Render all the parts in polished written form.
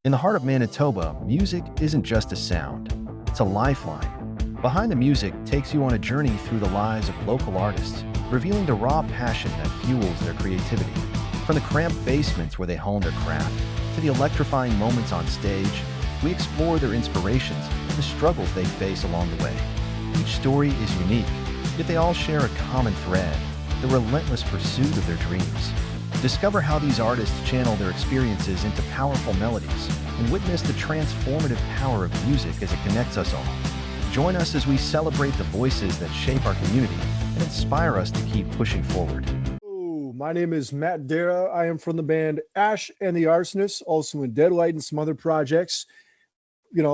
In the heart of Manitoba, music isn't just a sound, it's a lifeline. Behind the Music takes you on a journey through the lives of local artists, revealing the raw passion that fuels their creativity. From the cramped basements where they hone their craft, to the electrifying moments on stage, we explore their inspirations and the struggles they face along the way. Each story is unique, yet they all share a common thread, the relentless pursuit of their dreams. Discover how these artists channel their experiences into powerful melodies and witness the transformative power of music as it connects us all. Join us as we celebrate the voices that shape our community and inspire us to keep pushing forward. Hello, my name is Matt Derraugh. I am from the band Ash and The Arsonists, also in Deadlight and some other projects.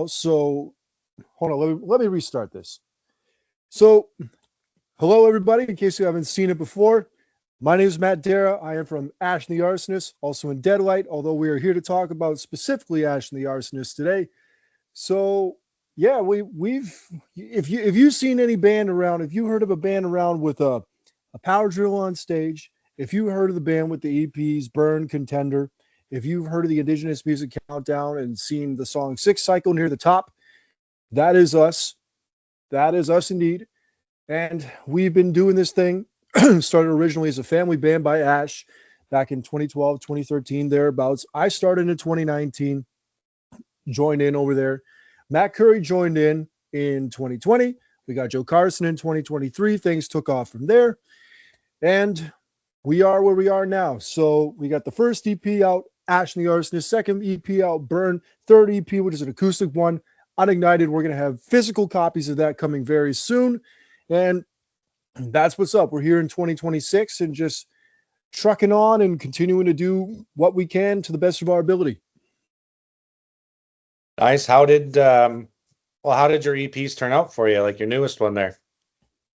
So hold on, let me restart this. So, hello everybody, in case you haven't seen it before. My name is Matt Derraugh. I am from Ash and the Arsonists, also in Deadlight, although we are here to talk about specifically Ash and the Arsonists today. So, yeah, if you've seen any band around, if you heard of a band around with a power drill on stage, if you heard of the band with the EPs, Burn, Contender, if you've heard of the Indigenous Music Countdown and seen the song Six Cycle near the top, that is us. That is us indeed. And we've been doing this thing. Started originally as a family band by Ash back in 2012, 2013, thereabouts. I started in 2019, joined in over there. Matt Curry joined in 2020. We got Joe Carson in 2023. Things took off from there. And we are where we are now. So we got the first EP out, Ash and the Arsonist, second EP out, Burn, third EP, which is an acoustic one, Unignited. We're going to have physical copies of that coming very soon. And that's what's up. We're here in 2026 and just trucking on and continuing to do what we can to the best of our ability. Nice. How did your EPs turn out for you? Like your newest one there?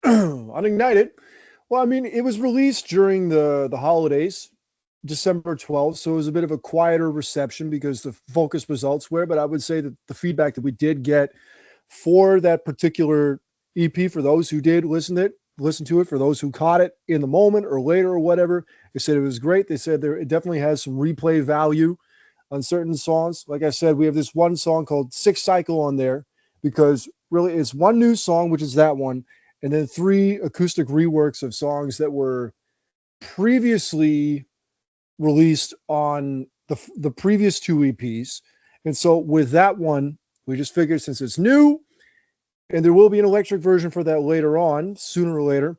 Unignited. Well, I mean, it was released during the holidays, December 12th, so it was a bit of a quieter reception because the focus was elsewhere. But I would say that the feedback that we did get for that particular EP, for those who did listen to it, for those who caught it in the moment or later or whatever, they said it was great. They said it definitely has some replay value on certain songs. Like I said, we have this one song called Six Cycle on there because really it's one new song, which is that one, and then 3 acoustic reworks of songs that were previously released on the previous 2 EPs. And so with that one, we just figured since it's new, and there will be an electric version for that later on, sooner or later,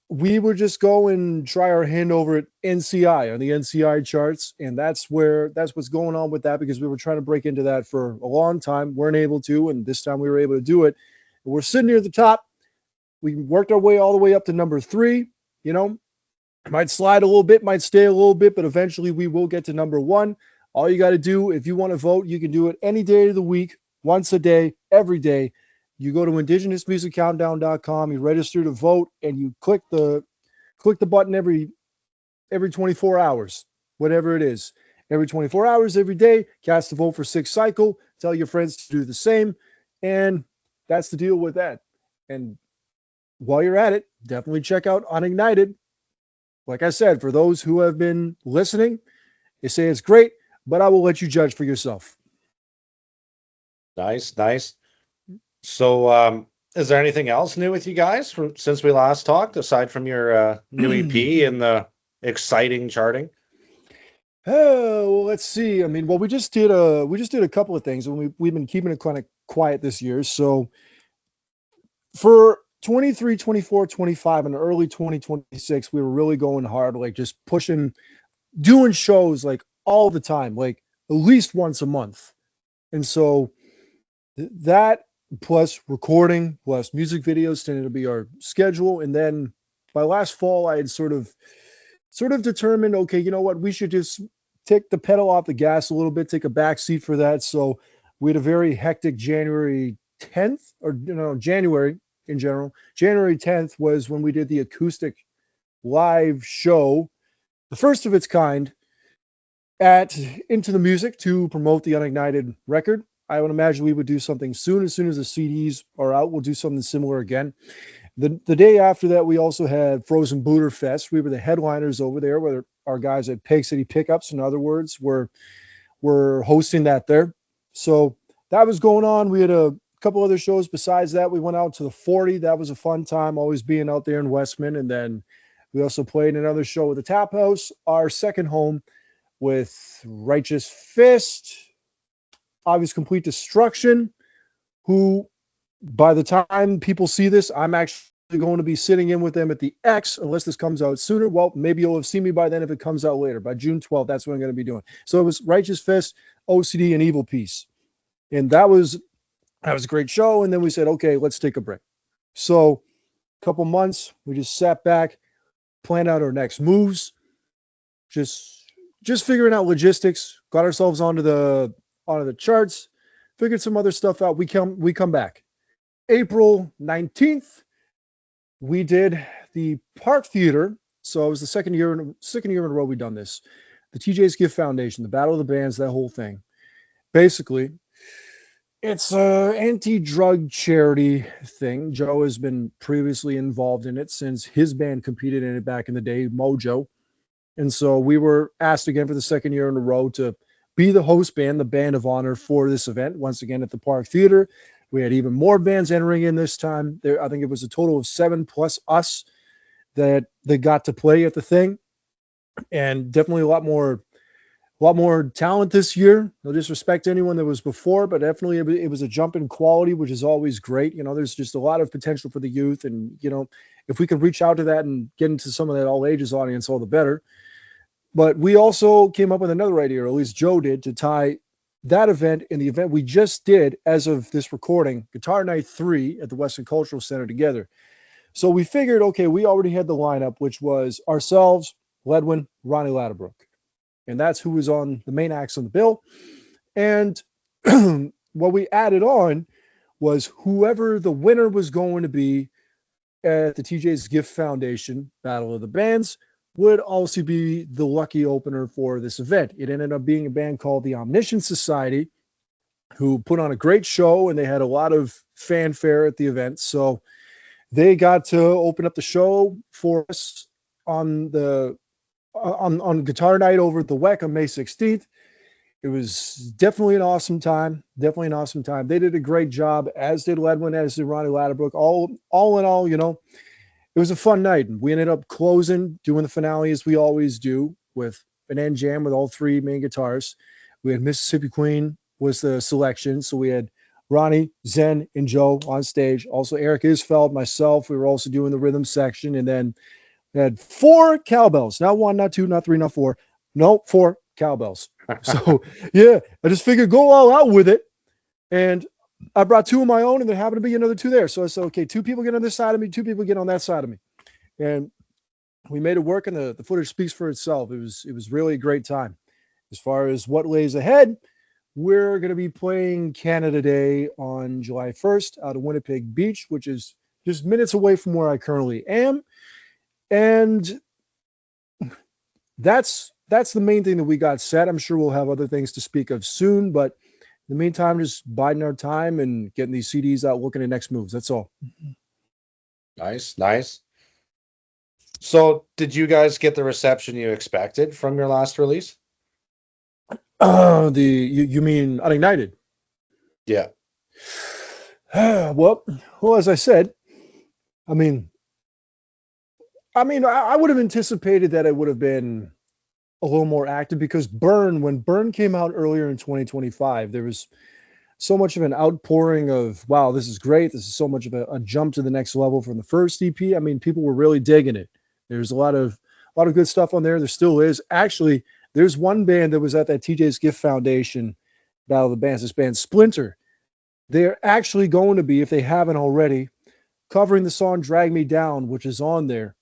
we would just go and try our hand over at NCI on the NCI charts. And that's what's going on with that, because we were trying to break into that for a long time, weren't able to, and this time we were able to do it. And we're sitting near the top. We worked our way all the way up to number 3, might slide a little bit, might stay a little bit, but eventually we will get to number 1. All you got to do, if you want to vote, you can do it any day of the week, once a day, every day. You go to indigenousmusiccountdown.com, you register to vote, and you click the button every 24 hours, whatever it is. Every 24 hours, every day, cast a vote for Six Cycle, tell your friends to do the same, and that's the deal with that. And while you're at it, definitely check out Unignited. Like I said, for those who have been listening, they say it's great, but I will let you judge for yourself. Nice. So, is there anything else new with you guys since we last talked, aside from your new EP and the exciting charting? Oh, well, let's see. I mean, well, we just did a couple of things, and we've been keeping it kind of quiet this year. So for 23, 24, 25, and early 2026, we were really going hard, like just pushing, doing shows like all the time, like at least once a month. And so that plus recording, plus music videos tended to be our schedule. And then by last fall, I had sort of determined, okay, you know what, we should just take the pedal off the gas a little bit, take a back seat for that. So we had a very hectic January 10th, January in general. January 10th was when we did the acoustic live show, the first of its kind, at Into the Music to promote the Unignited record. I would imagine we would do something soon. As soon as the CDs are out, we'll do something similar again. The day after that, we also had Frozen Booter Fest. We were the headliners over there, where our guys at Peg City Pickups, in other words, were were hosting that there. So that was going on. We had a couple other shows besides that. We went out to the 40. That was a fun time, always being out there in Westman. And then we also played another show at the Tap House, our second home, with Righteous Fist, Obvious Complete Destruction, who by the time people see this, I'm actually going to be sitting in with them at the X, unless this comes out sooner. Well, maybe you'll have seen me by then if it comes out later. By June 12th, that's what I'm going to be doing. So it was Righteous Fist, OCD, and Evil Peace. And that was a great show. And then we said, okay, let's take a break. So a couple months, we just sat back, planned out our next moves, just figuring out logistics, got ourselves onto the charts, figured some other stuff out. We come back. April 19th, we did the Park Theater. So it was the second year in a row we've done this. The TJ's Gift Foundation, the Battle of the Bands, that whole thing. Basically, it's an anti-drug charity thing. Joe has been previously involved in it since his band competed in it back in the day, Mojo. And so we were asked again for the second year in a row to be the host band, the band of honor for this event, once again at the Park Theater. We had even more bands entering in this time. I think it was a total of 7 plus us that got to play at the thing. And definitely a lot more talent this year. No disrespect to anyone that was before, but definitely it was a jump in quality, which is always great. You know, there's just a lot of potential for the youth. And, you know, if we could reach out to that and get into some of that all ages audience, all the better. But we also came up with another idea, or at least Joe did, to tie that event and the event we just did as of this recording, Guitar Night 3 at the Western Cultural Center, together. So we figured, okay, we already had the lineup, which was ourselves, Ledwin, Ronnie Ladderbrook. And that's who was on the main acts on the bill. And what we added on was whoever the winner was going to be at the TJ's Gift Foundation Battle of the Bands would also be the lucky opener for this event. It ended up being a band called the Omniscient Society, who put on a great show, and they had a lot of fanfare at the event. So they got to open up the show for us on Guitar Night over at the WEC on May 16th. It was definitely an awesome time. They did a great job, as did Ledwin, as did Ronnie Ladderbrook. All in all, you know, it was a fun night. We ended up closing, doing the finale as we always do, with an end jam with all three main guitars. We had Mississippi Queen was the selection. So we had Ronnie, Zen, and Joe on stage. Also Eric Isfeld, myself. We were also doing the rhythm section. And then we had 4 cowbells. Not 1, not 2, not 3, not 4. No, 4 cowbells. So yeah, I just figured go all out with it. And I brought 2 of my own, and there happened to be another 2 there. So I said, okay, 2 people get on this side of me, 2 people get on that side of me. And we made it work, and the footage speaks for itself. It was really a great time. As far as what lays ahead, we're going to be playing Canada Day on July 1st out of Winnipeg Beach, which is just minutes away from where I currently am. And that's the main thing that we got set. I'm sure we'll have other things to speak of soon, but in the meantime, just biding our time and getting these CDs out, looking at next moves. That's all. Nice. So did you guys get the reception you expected from your last release? You mean Unignited? Yeah. Well, as I said, I would have anticipated that it would have been a little more active, because when Burn came out earlier in 2025, there was so much of an outpouring of, wow, this is great. This is so much of a jump to the next level from the first EP. I mean, people were really digging it. There's a lot of good stuff on there. There still is. Actually, there's one band that was at that TJ's Gift Foundation Battle of the Bands, this band Splinter. They're actually going to be, if they haven't already, covering the song Drag Me Down, which is on there,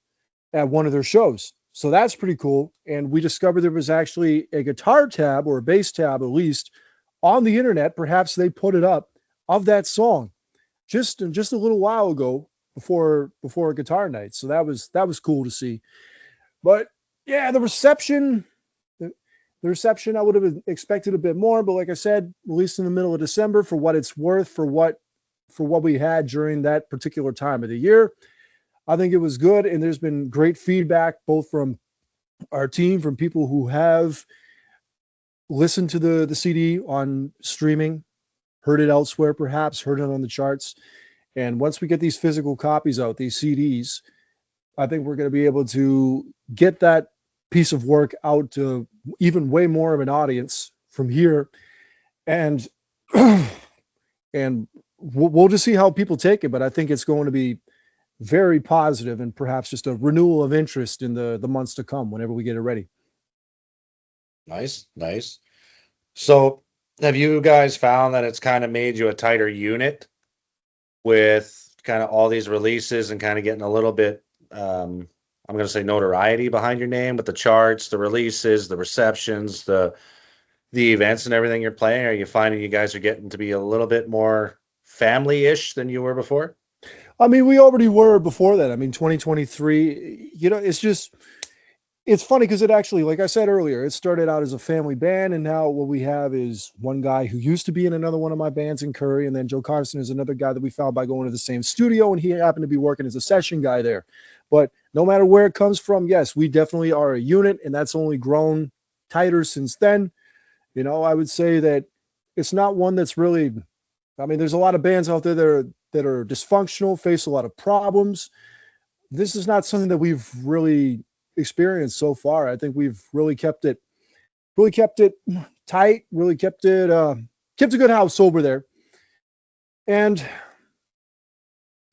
at one of their shows. So that's pretty cool. And we discovered there was actually a guitar tab, or a bass tab at least, on the internet. Perhaps they put it up, of that song just a little while ago before Guitar Night. So that was cool to see. But yeah, the reception I would have expected a bit more, but like I said, released in the middle of December, for what it's worth, for what we had during that particular time of the year, I think it was good. And there's been great feedback, both from our team, from people who have listened to the CD on streaming, heard it elsewhere, perhaps heard it on the charts. And once we get these physical copies out, these CDs, I think we're going to be able to get that piece of work out to even way more of an audience from here. And and we'll just see how people take it. But I think it's going to be very positive and perhaps just a renewal of interest in the months to come whenever we get it ready. Nice, nice. So have you guys found that it's kind of made you a tighter unit with kind of all these releases and kind of getting a little bit, I'm going to say notoriety behind your name with the charts, the releases, the receptions, the events and everything you're playing? Are you finding you guys are getting to be a little bit more family-ish than you were before? I mean, we already were before that. I mean, 2023, it's funny because it actually, like I said earlier, it started out as a family band, and now what we have is one guy who used to be in another one of my bands in Curry, and then Joe Carson is another guy that we found by going to the same studio, and he happened to be working as a session guy there. But no matter where it comes from, yes, we definitely are a unit, and that's only grown tighter since then. I would say that it's not one that's really, I mean, there's a lot of bands out there that are dysfunctional, face a lot of problems. This is not something that we've really experienced so far. I think we've really kept it tight, really kept a good house over there. And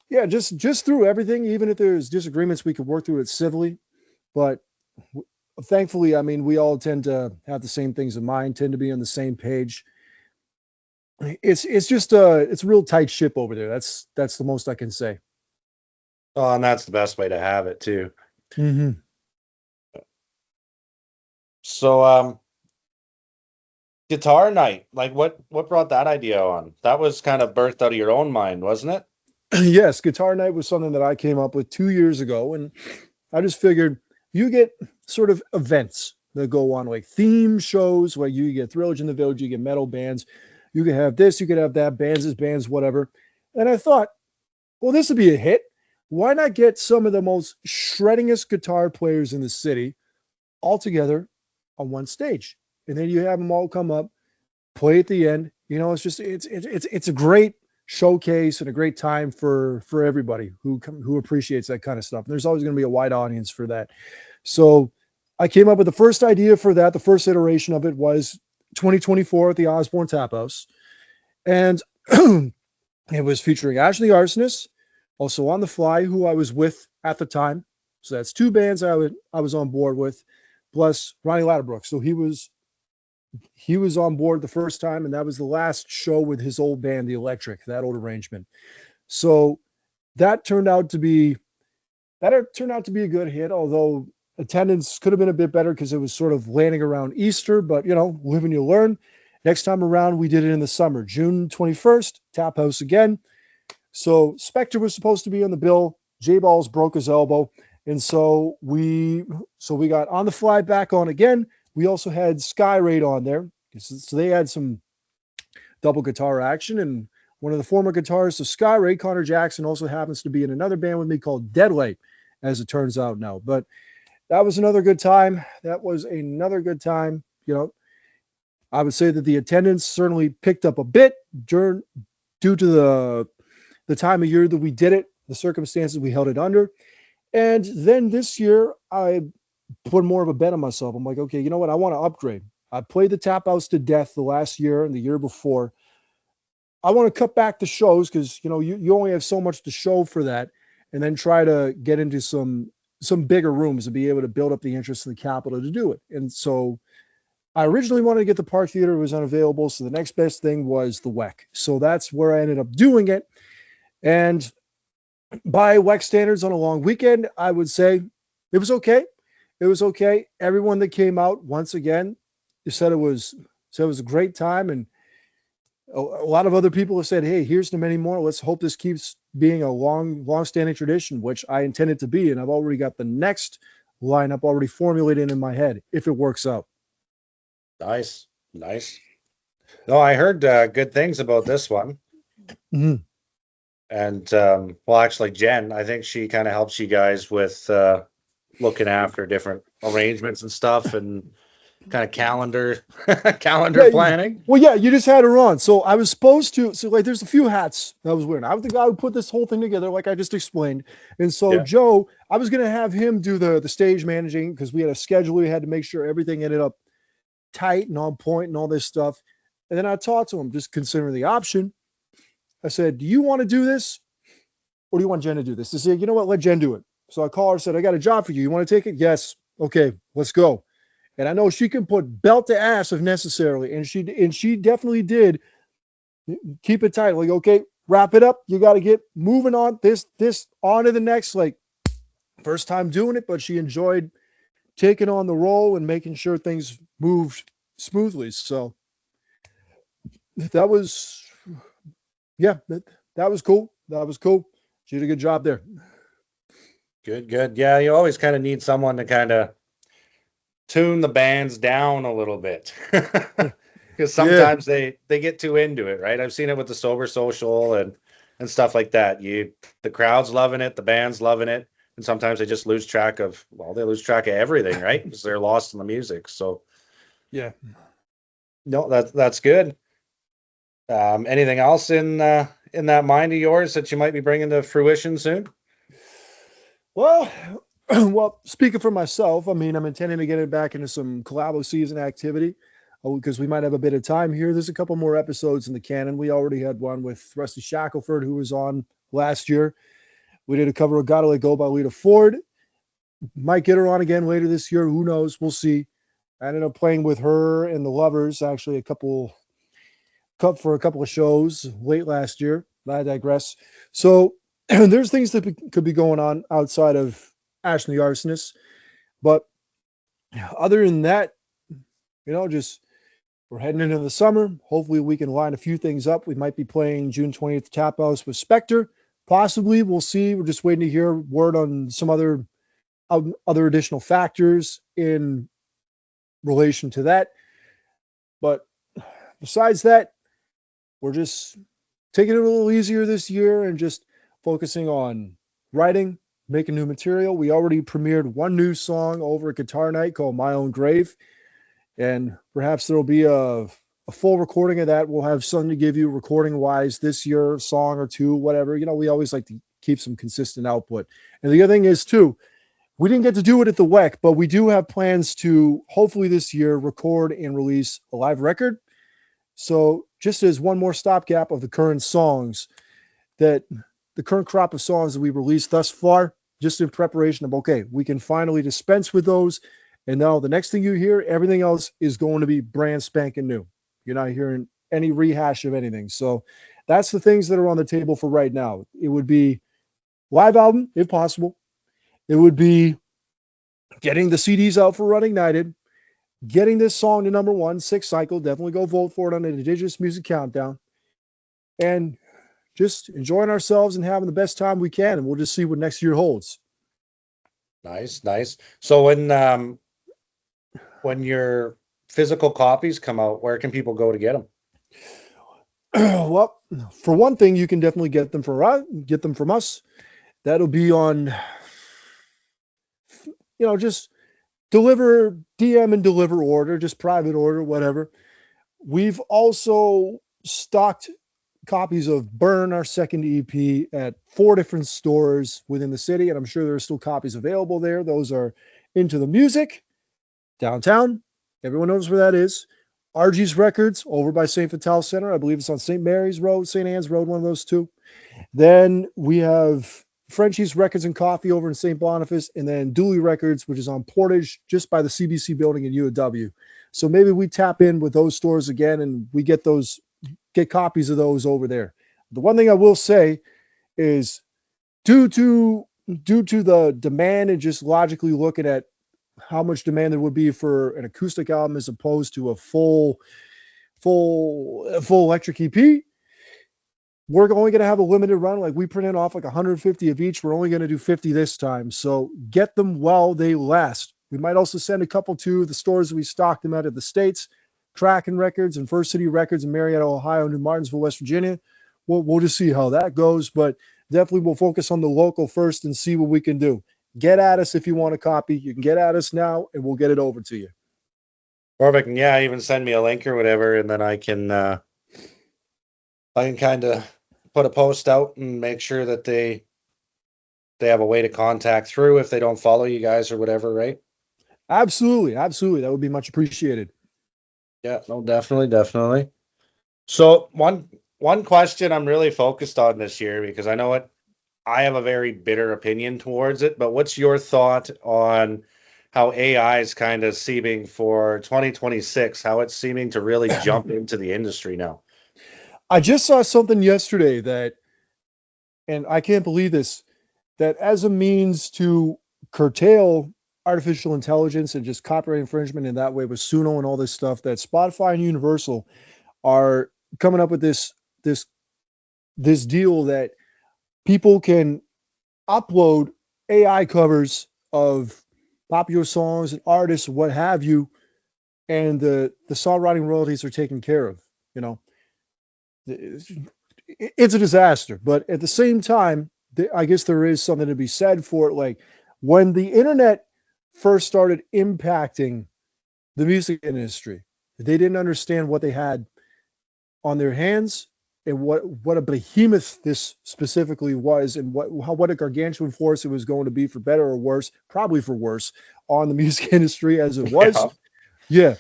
yeah, just through everything, even if there's disagreements, we could work through it civilly. But thankfully, I mean, we all tend to have the same things in mind, tend to be on the same page. It's just it's a real tight ship over there. That's the most I can say. Oh, and that's the best way to have it too. Mm-hmm. So, guitar night, like what brought that idea on? That was kind of birthed out of your own mind, wasn't it? Yes, guitar night was something that I came up with 2 years ago, and I just figured you get sort of events that go on, like theme shows where you get Thrillage in the Village, you get metal bands, you could have this, you could have that, bands, whatever. And I thought, well, this would be a hit. Why not get some of the most shreddingest guitar players in the city all together on one stage? And then you have them all come up, play at the end. It's a great showcase and a great time for everybody who appreciates that kind of stuff. And there's always going to be a wide audience for that. So I came up with the first idea for that. The first iteration of it was 2024 at the Osborne Tap House. And it was featuring Ash The Arsonists, also On the Fly, who I was with at the time. So that's two bands I was on board with, plus Ronnie Ladderbrook. So he was on board the first time, and that was the last show with his old band, The Electric, that old arrangement. So that turned out to be a good hit, although attendance could have been a bit better because it was sort of landing around Easter, but live and you learn. Next time around, we did it in the summer, June 21st, Tap House again. So Spectre was supposed to be on the bill. J-Balls broke his elbow. And so we got On the Fly back on again. We also had Sky Raid on there. So they had some double guitar action. And one of the former guitarists of Sky Raid, Connor Jackson, also happens to be in another band with me called Deadlight, as it turns out now. But that was another good time. I would say that the attendance certainly picked up a bit due to the time of year that we did it, the circumstances we held it under. And then this year, I put more of a bet on myself. I'm like, okay, you know what? I want to upgrade. I played the Tap House to death the last year and the year before. I want to cut back the shows because, you only have so much to show for that, and then try to get into some bigger rooms and be able to build up the interest in the capital to do it. And so I originally wanted to get the Park Theater. It was unavailable. So the next best thing was the WEC. So that's where I ended up doing it. And by WEC standards on a long weekend, I would say it was okay. It was okay. Everyone that came out, once again, said it was a great time. And a lot of other people have said, hey, here's to many more. Let's hope this keeps being a long-standing tradition, which I intend it to be. And I've already got the next lineup already formulated in my head if it works out. Nice. No, I heard good things about this one. Mm-hmm. And actually, Jen, I think she kind of helps you guys with looking after different arrangements and stuff. And kind of calendar Yeah, planning. well, yeah, you just had her on. So I was supposed to. So like, there's a few hats I was wearing. I was the guy who put this whole thing together, like I just explained. And so Yeah. Joe, I was gonna have him do the stage managing because we had a schedule. We had to make sure everything ended up tight and on point and all this stuff. And then I talked to him, just considering the option. I said, "Do you want to do this, or do you want Jen to do this?" He said, "You know what? Let Jen do it." So I called her, said, "I got a job for you. You want to take it?" "Yes." "Okay, let's go." And I know she can put belt to ass if necessarily, and she definitely did keep it tight. Like, okay, wrap it up. You got to get moving on this on to the next. Like, first time doing it, but she enjoyed taking on the role and making sure things moved smoothly. So that was, yeah, that was cool. That was cool. She did a good job there. Good. Yeah, you always kind of need someone to kind of tune the bands down a little bit. Because Yeah. sometimes they get too into it, right? I've seen it with the Sober Social and stuff like that. The crowd's loving it, the band's loving it, and sometimes they just lose track of everything, right? Because they're lost in the music. So Yeah. no, that's good. Anything else in that mind of yours that you might be bringing to fruition soon? Well, well, speaking for myself, I mean, I'm intending to get it back into some collabo season activity because we might have a bit of time here. There's a couple more episodes in the canon. We already had one with Rusty Shackelford, who was on last year. We did a cover of Gotta Let Go by Lita Ford. Might get her on again later this year. Who knows? We'll see. I ended up playing with her and the Lovers actually for a couple of shows late last year. I digress. So there's things that could be going on outside of Ash the Arsonists. But other than that, just we're heading into the summer. Hopefully we can line a few things up. We might be playing June 20th Tap House with Spectre. Possibly. We'll see. We're just waiting to hear word on some other additional factors in relation to that. But besides that, we're just taking it a little easier this year and just focusing on writing, making new material. We already premiered one new song over at Guitar Night called My Own Grave. And perhaps there'll be a full recording of that. We'll have something to give you recording wise this year, a song or two, whatever. We always like to keep some consistent output. And the other thing is, too, we didn't get to do it at the WEC, but we do have plans to hopefully this year record and release a live record. So just as one more stopgap of the current songs, that the current crop of songs that we've released thus far, just in preparation of, okay, we can finally dispense with those. And now the next thing you hear, everything else is going to be brand spanking new. You're not hearing any rehash of anything. So that's the things that are on the table for right now. It would be live album, if possible. It would be getting the CDs out for Running United, getting this song to number 1, 6 Cycle. Definitely go vote for it on the Indigenous Music Countdown. And just enjoying ourselves and having the best time we can. And we'll just see what next year holds. Nice. So when your physical copies come out, where can people go to get them? Well, for one thing, you can definitely get them from us. That'll be on, just DM and deliver order, just private order, whatever. We've also stocked copies of Burn, our second EP, at 4 different stores within the city, and I'm sure there are still copies available there. Those are Into the Music, downtown. Everyone knows where that is. RG's Records over by St. Vital Center. I believe it's on St. Mary's Road, St. Anne's Road, one of those two. Then we have Frenchie's Records and Coffee over in St. Boniface, and then Dooley Records, which is on Portage, just by the CBC building in UW. So maybe we tap in with those stores again, and we get copies of those over there. The one thing I will say is, due to the demand and just logically looking at how much demand there would be for an acoustic album as opposed to a full electric EP, we're only going to have a limited run. Like, we printed off like 150 of each. We're only going to do 50 this time. So get them while they last. We might also send a couple to the stores that we stocked them at the States, Kraken Records and First City Records in Marietta, Ohio, New Martinsville, West Virginia. We'll just see how that goes, but definitely we'll focus on the local first and see what we can do. Get at us if you want a copy. You can get at us now, and we'll get it over to you. Perfect. And yeah, even send me a link or whatever, and then I can kind of put a post out and make sure that they have a way to contact through if they don't follow you guys or whatever, right? Absolutely, absolutely. That would be much appreciated. Yeah, no, definitely, definitely. So one question I'm really focused on this year because I know I have a very bitter opinion towards it, but what's your thought on how AI is kind of seeming for 2026, how it's seeming to really jump into the industry now? I just saw something yesterday that, and I can't believe this, that as a means to curtail artificial intelligence and just copyright infringement in that way with Suno and all this stuff, that Spotify and Universal are coming up with this this deal that people can upload AI covers of popular songs and artists, what have you, and the songwriting royalties are taken care of. You know, it's a disaster, but at the same time, I guess there is something to be said for it. Like when the internet first started impacting the music industry, they didn't understand what they had on their hands and what a behemoth this specifically was, and what a gargantuan force it was going to be, for better or worse, probably for worse, on the music industry as it was. Yeah.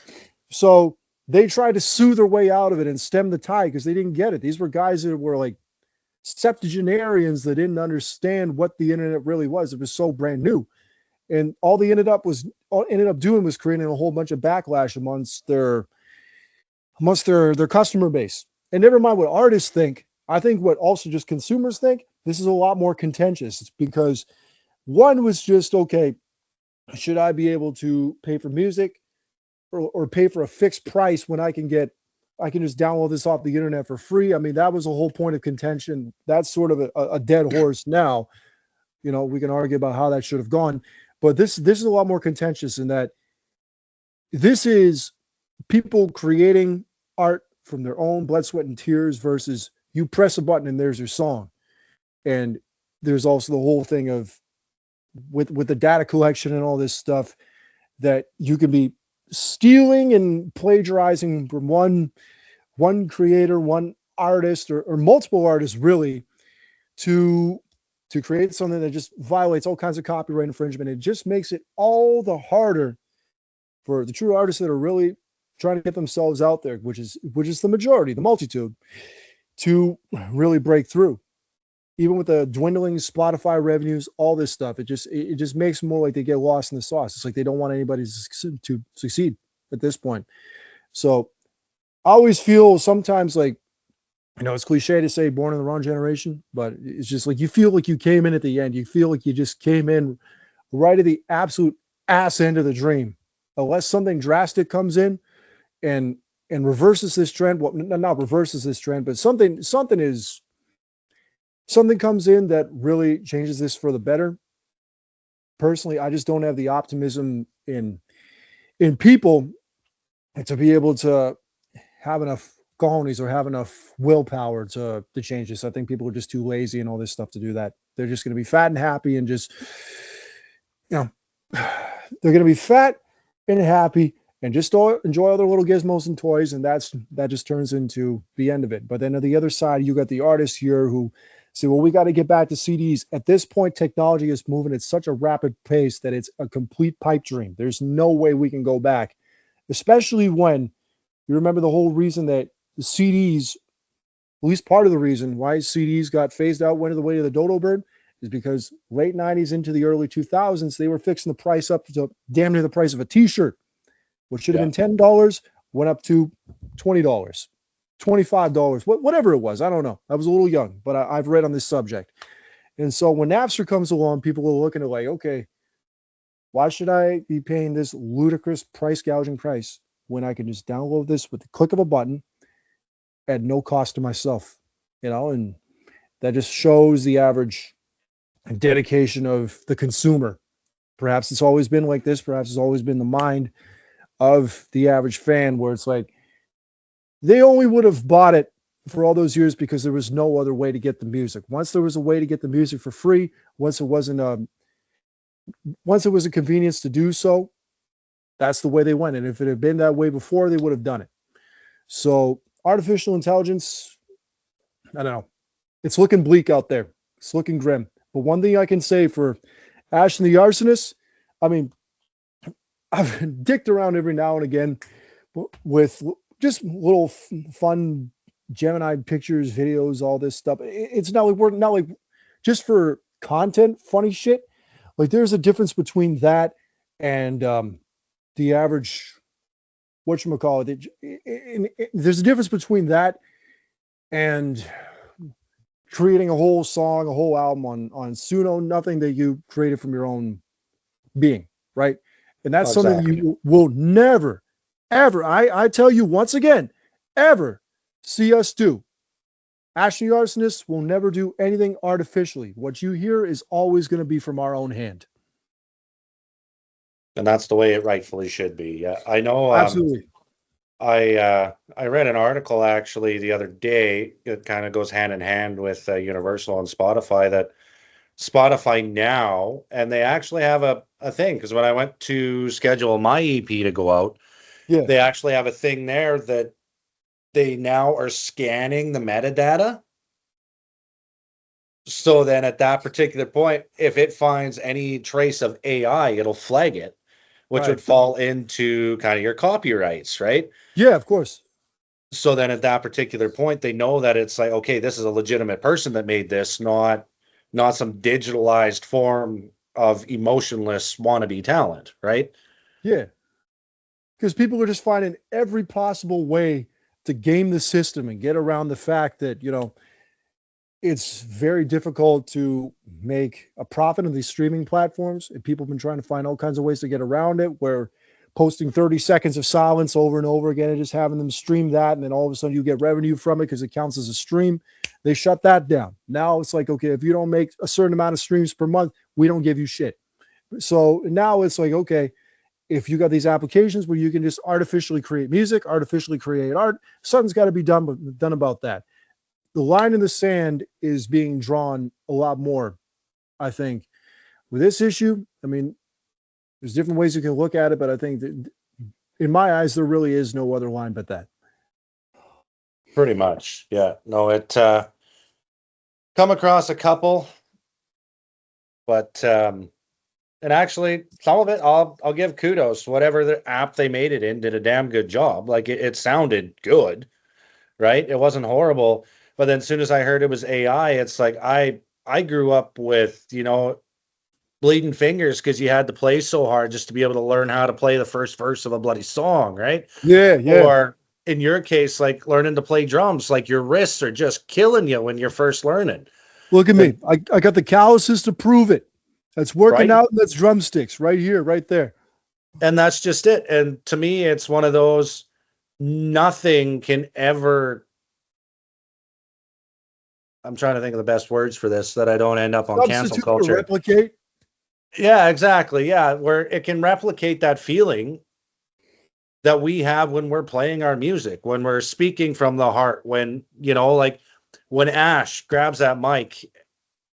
So they tried to sue their way out of it and stem the tide because they didn't get it. These were guys that were like septuagenarians that didn't understand what the internet really was. It was so brand new. And all they ended up doing was creating a whole bunch of backlash amongst their customer base. And never mind what artists think. I think what also just consumers think, this is a lot more contentious. It's because one was just, okay, should I be able to pay for music or pay for a fixed price when I can just download this off the internet for free? I mean, that was a whole point of contention. That's sort of a dead horse now. You know, we can argue about how that should have gone, but this is a lot more contentious in that this is people creating art from their own blood, sweat, and tears versus you press a button and there's your song. And there's also the whole thing of with the data collection and all this stuff that you can be stealing and plagiarizing from one creator, one artist, or multiple artists really to create something that just violates all kinds of copyright infringement. It just makes it all the harder for the true artists that are really trying to get themselves out there, which is the majority, the multitude, to really break through. Even with the dwindling Spotify revenues, all this stuff, it just makes them more like they get lost in the sauce. It's like they don't want anybody to succeed at this point. So I always feel sometimes like, I know it's cliche to say born in the wrong generation, but it's just like you feel like you came in at the end. You feel like you just came in right at the absolute ass end of the dream. Unless something drastic comes in and reverses this trend. Well, not reverses this trend, but something comes in that really changes this for the better. Personally, I just don't have the optimism in people to be able to have enough cojones or have enough willpower to change this. I think people are just too lazy and all this stuff to do that. They're just going to be fat and happy and just, you know, they're going to be fat and happy and just enjoy all their little gizmos and toys, and that just turns into the end of it. But then on the other side, you got the artists here who say, well, we got to get back to CDs. At this point, technology is moving at such a rapid pace that it's a complete pipe dream. There's no way we can go back, especially when you remember the whole reason that the CDs, at least part of the reason why CDs got phased out, went to the way of the dodo bird, is because late 90s into the early 2000s, they were fixing the price up to damn near the price of a t-shirt. What should have been $10 went up to $20, $25, whatever it was. I don't know. I was a little young, but I've read on this subject. And so when Napster comes along, people are looking at like, okay, why should I be paying this ludicrous price gouging price when I can just download this with the click of a button at no cost to myself, you know? And that just shows the average dedication of the consumer. Perhaps it's always been like this. Perhaps it's always been the mind of the average fan, where it's like they only would have bought it for all those years because there was no other way to get the music. Once there was a way to get the music for free, once it was a convenience to do so, That's the way they went. And if it had been that way before, they would have done it. So artificial intelligence, I don't know. It's looking bleak out there. It's looking grim. But one thing I can say for Ash and the Arsonists, I mean, I've dicked around every now and again with just little fun Gemini pictures, videos, all this stuff. It's not like we're not like just for content, funny shit. Like there's a difference between that and the average, whatchamacallit. There's a difference between that and creating a whole song, a whole album on Suno, nothing that you created from your own being, right? And that's something you will never, ever, I tell you once again, ever see us do. Ash the Arsonists will never do anything artificially. What you hear is always going to be from our own hand. And that's the way it rightfully should be. Yeah, I know. Absolutely. I read an article actually the other day. It kind of goes hand in hand with Universal and Spotify, that Spotify now, and they actually have a thing, because when I went to schedule my EP to go out, Yeah, they actually have a thing there that they now are scanning the metadata. So then at that particular point, if it finds any trace of AI, it'll flag it, which would fall into kind of your copyrights, right? Yeah, of course. So then at that particular point, they know that it's like, okay, this is a legitimate person that made this, not some digitalized form of emotionless wannabe talent, right? Yeah. Because people are just finding every possible way to game the system and get around the fact that, it's very difficult to make a profit on these streaming platforms. And people have been trying to find all kinds of ways to get around it, where posting 30 seconds of silence over and over again and just having them stream that. And then all of a sudden you get revenue from it because it counts as a stream. They shut that down. Now it's like, okay, if you don't make a certain amount of streams per month, we don't give you shit. So now it's like, okay, if you got these applications where you can just artificially create music, artificially create art, something's got to be done about that. The line in the sand is being drawn a lot more, I think, with this issue. I mean, there's different ways you can look at it, but I think that in my eyes, there really is no other line but that. Pretty much. Yeah. No, it come across a couple, but and actually some of it I'll give kudos. Whatever the app they made it in did a damn good job. Like it sounded good, right? It wasn't horrible. But then as soon as I heard it was AI, it's like I grew up with, bleeding fingers because you had to play so hard just to be able to learn how to play the first verse of a bloody song, right? Yeah, yeah. Or in your case, like learning to play drums, like your wrists are just killing you when you're first learning. Look at me. I got the calluses to prove it. That's working Right? out, and that's drumsticks right here, right there. And that's just it. And to me, it's one of those, nothing can ever, I'm trying to think of the best words for this, that I don't end up on cancel Substitute or culture. replicate. Yeah, exactly. Yeah, where it can replicate that feeling that we have when we're playing our music, when we're speaking from the heart, when, like when Ash grabs that mic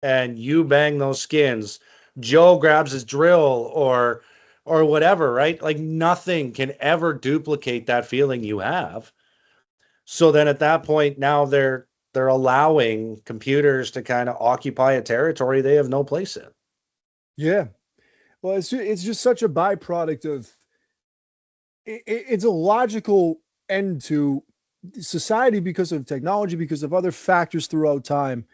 and you bang those skins, Joe grabs his drill or whatever, right? Like nothing can ever duplicate that feeling you have. So then at that point, now they're allowing computers to kind of occupy a territory they have no place in. Yeah. Well, it's just such a byproduct of it's a logical end to society because of technology, because of other factors throughout time.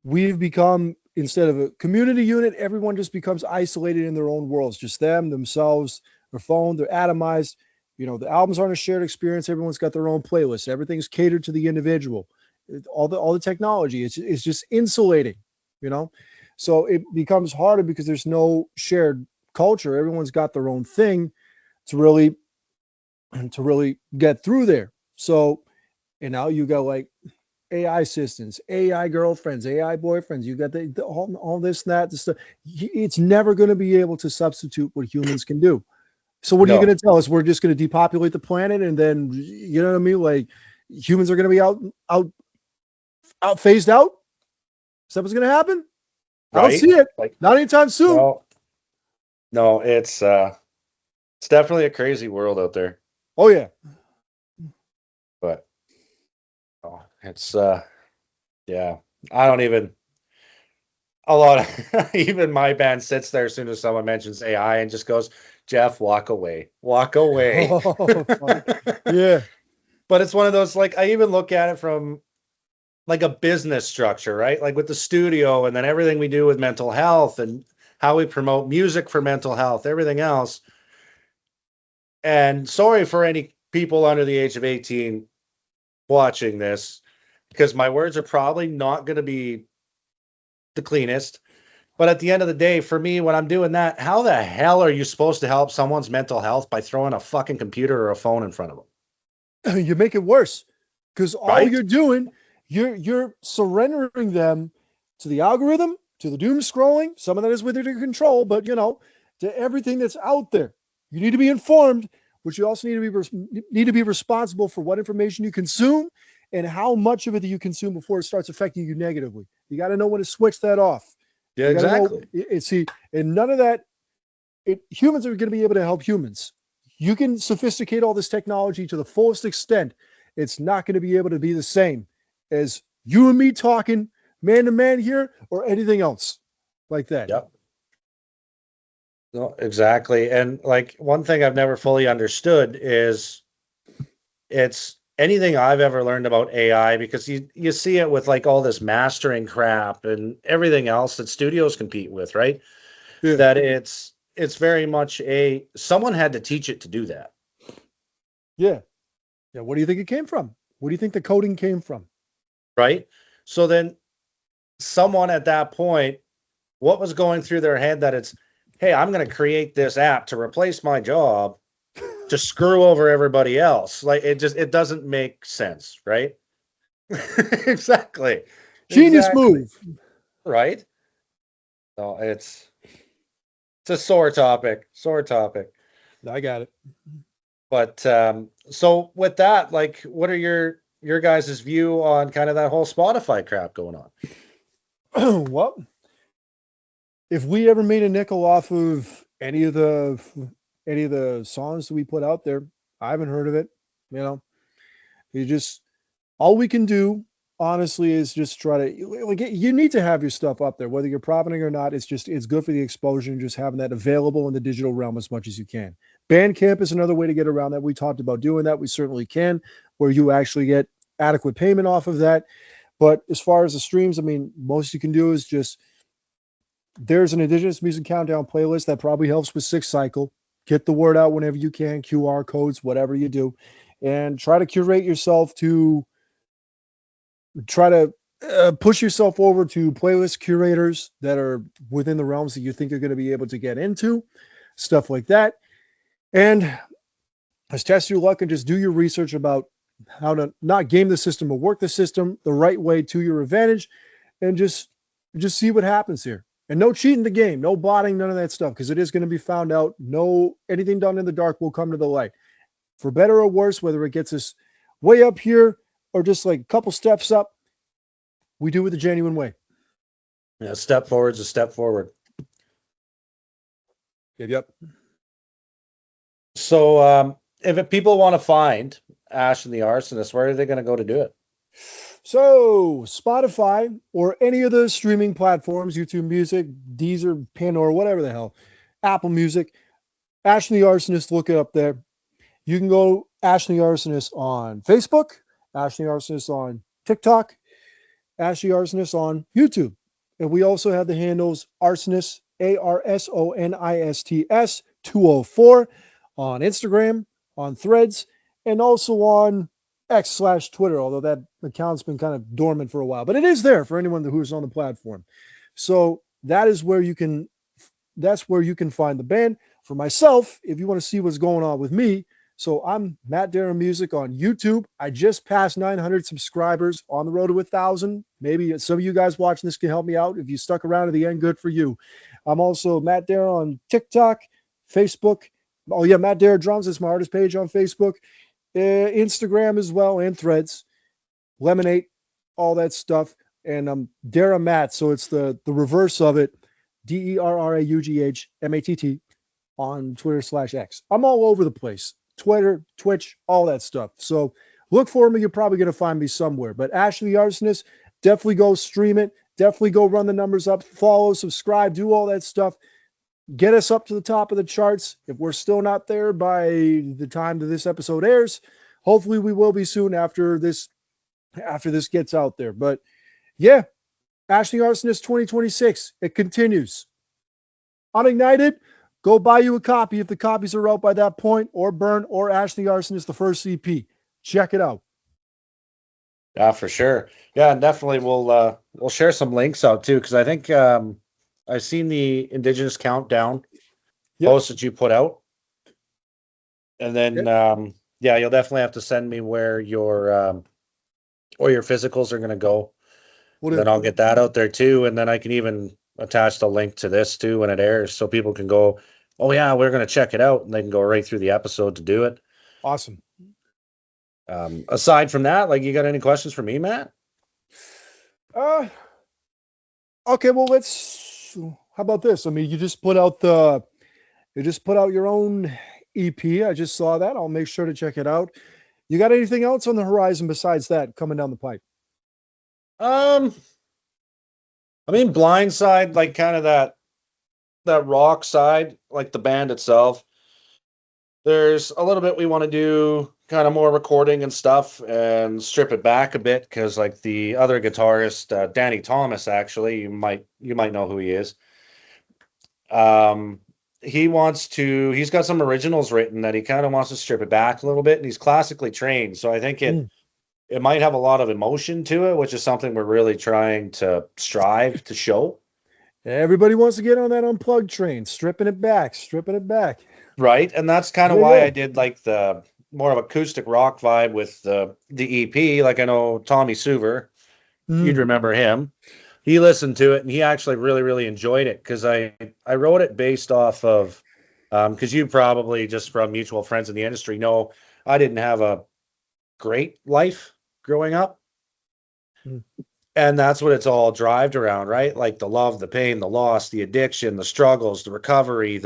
We've become, instead of a community unit, everyone just becomes isolated in their own worlds, just them, themselves, their phone, they're atomized. The albums aren't a shared experience. Everyone's got their own playlist. Everything's catered to the individual. All the technology, it's just insulating, So it becomes harder because there's no shared culture. Everyone's got their own thing to really get through there. So, and now you got like AI assistants, AI girlfriends, AI boyfriends. You got all this and that. This stuff. It's never going to be able to substitute what humans can do. So what are you going to tell us? We're just going to depopulate the planet, and then you know what I mean? Like humans are going to be out phased out. Is that what's going to happen? Right? I don't see it. Not anytime soon. No, it's It's definitely a crazy world out there, Oh yeah. but it's yeah. I don't even a lot of even my band sits there as soon as someone mentions AI and just goes, Jeff, walk away. Walk away. Oh, fuck. Yeah. But it's one of those, like, I even look at it from like a business structure, right? Like with the studio and then everything we do with mental health and how we promote music for mental health, everything else. And sorry for any people under the age of 18 watching this, because my words are probably not going to be the cleanest. But at the end of the day, for me, when I'm doing that, how the hell are you supposed to help someone's mental health by throwing a fucking computer or a phone in front of them? You make it worse because all Right? you're doing, you're surrendering them to the algorithm, to the doom scrolling. Some of that is within your control, but to everything that's out there. You need to be informed, but you also need to be responsible for what information you consume and how much of it you consume before it starts affecting you negatively. You got to know when to switch that off. Yeah, You got to know. exactly. See, and none of that. Humans are going to be able to help humans. You can sophisticate all this technology to the fullest extent. It's not going to be able to be the same as you and me talking man to man here or anything else like that. Yep. No, exactly. And like one thing I've never fully understood is it's anything I've ever learned about AI, because you see it with like all this mastering crap and everything else that studios compete with, right? Yeah. That it's very much someone had to teach it to do that. Yeah. Yeah. What do you think it came from? What do you think the coding came from? Right? So then someone at that point, what was going through their head that it's, hey, I'm going to create this app to replace my job to screw over everybody else. Like it doesn't make sense, right? Exactly. Genius Exactly. move. Right? So it's a sore topic. Sore topic. I got it. But so with that, like what are your guys' view on kind of that whole Spotify crap going on? Well, if we ever made a nickel off of any of the songs that we put out there, I haven't heard of it. You just all we can do honestly is just try to like you need to have your stuff up there, whether you're profiting or not. It's good for the exposure and just having that available in the digital realm as much as you can. Bandcamp is another way to get around that. We talked about doing that. We certainly can, where you actually get adequate payment off of that. But as far as the streams, I mean, most you can do is just there's an Indigenous Music Countdown playlist that probably helps with Six Cycle. Get the word out whenever you can, QR codes, whatever you do, and try to curate yourself to try to push yourself over to playlist curators that are within the realms that you think you're going to be able to get into, stuff like that. And just test your luck and just do your research about how to not game the system, but work the system the right way to your advantage, and just see what happens here. And no cheating the game, no botting, none of that stuff, because it is going to be found out. No, anything done in the dark will come to the light. For better or worse, whether it gets us way up here or just like a couple steps up, we do it the genuine way. Yeah, a step forward is a step forward. Yep. So if people want to find Ash and the Arsonists, where are they going to go to do it? So Spotify or any of the streaming platforms, YouTube Music, Deezer, Pandora, whatever the hell, Apple Music, Ash and the Arsonist, look it up there. You can go Ash and the Arsonist on Facebook, Ash and the Arsonist on TikTok, Ash the Arsonist on YouTube. And we also have the handles Arsonists, ARSONISTS 204 on Instagram, on Threads, and also on X/Twitter, although that account's been kind of dormant for a while. But it is there for anyone who's on the platform. So that's where you can find the band. For myself, if you want to see what's going on with me, so I'm Matt Derraugh Music on YouTube. I just passed 900 subscribers, on the road to 1,000. Maybe some of you guys watching this can help me out. If you stuck around to the end, good for you. I'm also Matt Derraugh on TikTok, Facebook. Oh yeah, Matt Derraugh Drums is my artist page on Facebook, Instagram as well, and Threads, Lemonade, all that stuff. And I'm Derraugh Matt, so it's the reverse of it, DERRAUGH MATT. on Twitter/X. I'm all over the place. Twitter, Twitch, all that stuff. So look for me. You're probably going to find me somewhere. But Ash The Arsonist, definitely go stream it. Definitely go run the numbers up. Follow, subscribe, do all that stuff. Get us up to the top of the charts. If we're still not there by the time that this episode airs, hopefully we will be soon after this gets out there. But yeah, Ash The Arsonist 2026. It continues. Unignited, go buy you a copy if the copies are out by that point, or Burn or Ash The Arsonist, the first EP. Check it out. Yeah, for sure. Yeah, and definitely we'll share some links out too, because I think I've seen the Indigenous Countdown post that you put out. And then yeah, you'll definitely have to send me where your physicals are gonna go. Then I'll get that out there too, and then I can even attach the link to this too when it airs, so people can go, oh yeah, we're gonna check it out, and they can go right through the episode to do it. Awesome. Aside from that, like, you got any questions for me, Matt? Okay, well, how about this? I mean, you just put out your own EP. I just saw that. I'll make sure to check it out. You got anything else on the horizon besides that coming down the pipe? I mean, Blindside, like kind of that rock side, like the band itself. There's a little bit we want to do, kind of more recording and stuff, and strip it back a bit, because like the other guitarist, Danny Thomas, actually, you might know who he is. He's got some originals written that he kind of wants to strip it back a little bit, and he's classically trained, so I think it might have a lot of emotion to it, which is something we're really trying to strive to show. Everybody wants to get on that unplugged train, stripping it back. Right, and that's kind of why I did like the more of acoustic rock vibe with the EP. Like, I know Tommy Suver, you'd remember him. He listened to it and he actually really, really enjoyed it, because I wrote it based off of, because you probably, just from mutual friends in the industry, know I didn't have a great life growing up. And that's what it's all drived around, right? Like the love, the pain, the loss, the addiction, the struggles, the recovery,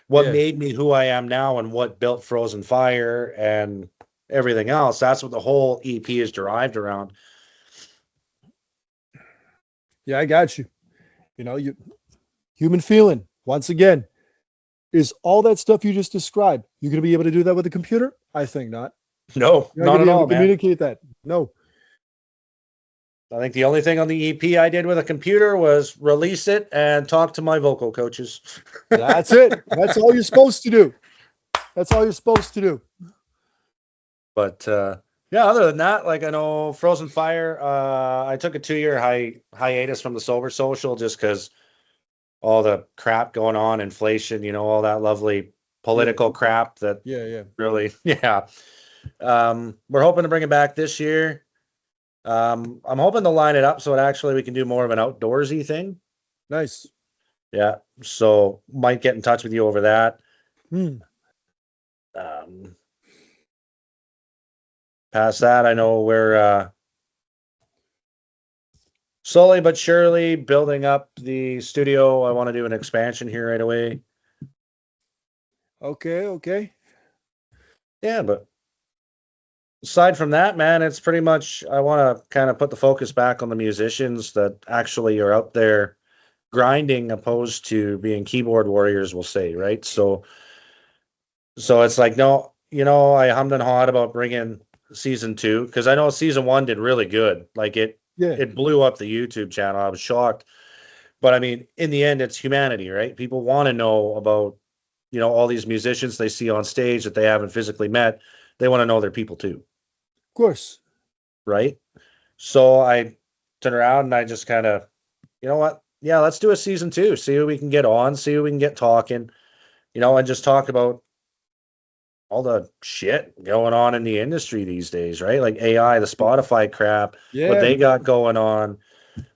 what made me who I am now, and what built Frozen Fire and everything else. That's what the whole EP is derived around. Yeah, I got you. Human feeling, once again, is all that stuff you just described. You're going to be able to do that with a computer? I think not. No, not at all, man. Communicate that. No. I think the only thing on the EP I did with a computer was release it and talk to my vocal coaches. That's it. That's all you're supposed to do. But yeah, other than that, like, I know Frozen Fire, I took a 2-year hiatus from the Sober Social, just because all the crap going on, inflation, all that lovely political crap that really, we're hoping to bring it back this year. I'm hoping to line it up so we can do more of an outdoorsy thing. Nice. Yeah, so might get in touch with you over that. Past that, I know we're slowly but surely building up the studio. I want to do an expansion here right away. Okay. Yeah, but aside from that, man, it's pretty much, I want to kind of put the focus back on the musicians that actually are out there grinding, opposed to being keyboard warriors, we'll say, right? So it's like, no, I hummed and hawed about bringing season 2, because I know season 1 did really good. Like, it blew up the YouTube channel. I was shocked. But I mean, in the end, it's humanity, right? People want to know about, all these musicians they see on stage that they haven't physically met. They want to know they're people too. Of course. Right? So I turned around and I just kind of, you know what? Yeah, let's do a season 2. See who we can get on, see who we can get talking, and just talk about all the shit going on in the industry these days, right? Like AI, the Spotify crap, what they got going on,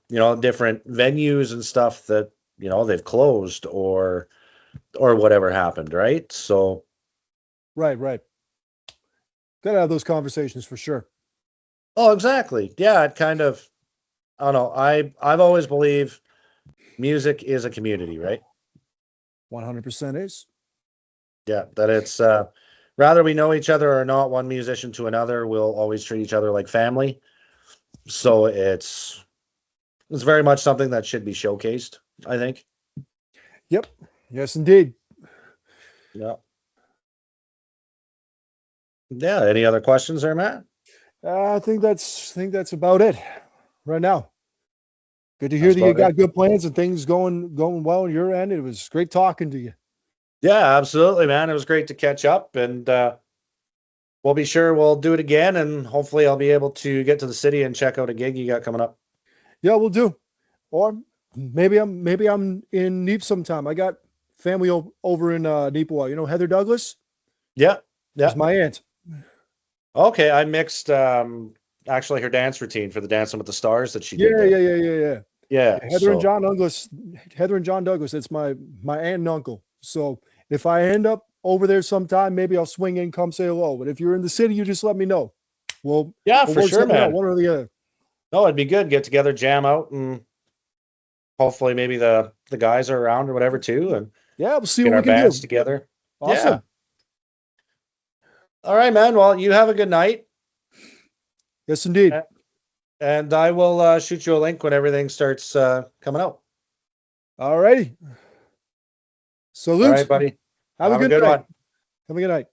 different venues and stuff that, they've closed or whatever happened, right? So. Right. Gotta have those conversations for sure. Oh, exactly. Yeah, it kind of, I don't know. I've always believed music is a community, right? 100% is. Yeah, that it's rather we know each other or not, one musician to another, we'll always treat each other like family. So it's very much something that should be showcased, I think. Yep. Yes, indeed. Yeah. Yeah. Any other questions there, Matt? I think that's about it right now. Good to hear That's that you about it. got good plans and things going well on your end. It was great talking to you. Yeah, absolutely, man. It was great to catch up, and we'll be sure we'll do it again, and hopefully I'll be able to get to the city and check out a gig you got coming up. Yeah, we'll do. Or maybe I'm in Neep sometime. I got family over in Neepawa. You know Heather Douglas? Yeah. It's Yeah. my aunt. Okay. I mixed actually her dance routine for the Dancing with the Stars that she did Yeah, there. yeah, yeah, yeah, yeah. Yeah. Heather and So John Douglas. Heather and John Douglas. It's my aunt and uncle. So if I end up over there sometime, maybe I'll swing in, come say hello. But if you're in the city, you just let me know. yeah, We'll for work sure, something out, man. one or the other. No, it'd be good. Get together, jam out, and hopefully maybe the guys are around or whatever too, and Yeah, we'll see get what we our can bands do. together. Yeah. Awesome. All right, man. Well, you have a good night, Yes, indeed. and I will shoot you a link when everything starts coming out. All righty. All right, Salute. buddy. Have a Have a good good night. one. Have a good night.